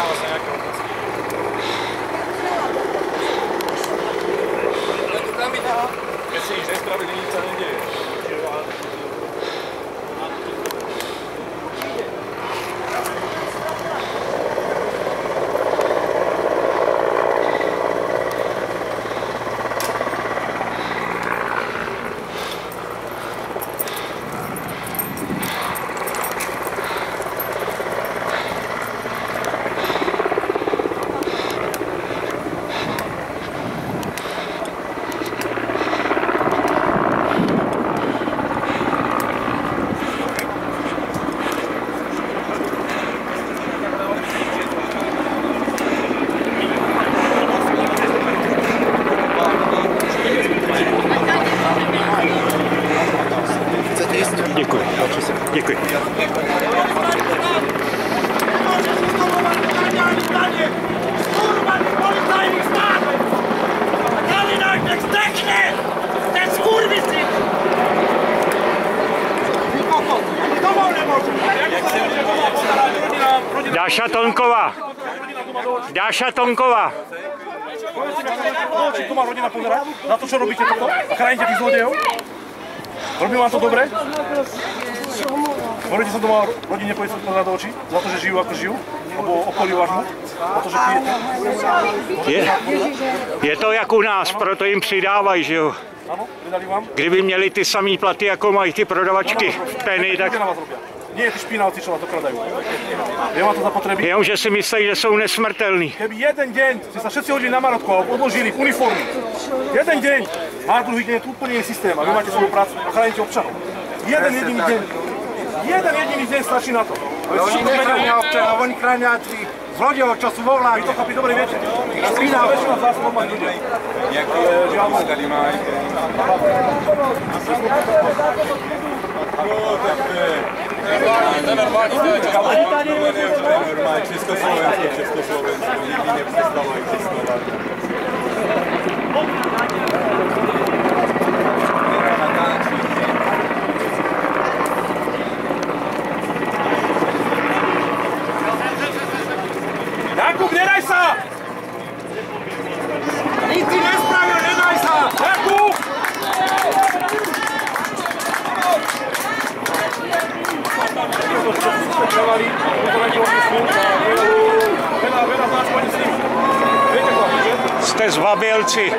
vlastně nějaké otázky. Ale to tam vidí. Jestli již nespravedlivý nic se neděje. Děkuji. Děkuji. Dáša Tonková. Dáša Tonková. To má rodina pozerať na to, čo robíte toto? A chránite tých zlodejov? Robí vám to dobre? Môžete sa doma rodine pozerať do očí? Za to, že žijú ako žijú? Alebo okolí vášmu? Za to, že pijete? Je to jak u nás, proto jim přidávají, že jo? Áno, pridali vám? Kdyby měli ty samý platy, jako mají ty prodavačky v Penny, tak... Nie tí špinavci, čo vás okradajú. Je vám to zapotreby? Jenomže si myslí, že jsou nesmrtelní. Keby jeden deň ste sa všetci hodili na Marotku a odložili v uniformy, jeden deň, a druhý deň je tu úplne iný systém a vy máte svoju prácu a chránite občanov. Jeden jediný deň. Jeden jediný deň stačí na to. Oni nechránia občanov, oni chránia zlodejov, čo sú vo vláde. Vy to chlapi dobre viete. Špina väčšina z vás normálne ľudia. To je normální, to je normální, Československo, nikdy nepřestalo existovat. Jakub, nedaj sa! Nic si nespravil, nedaj sa! Jakub! Jste zbabělci.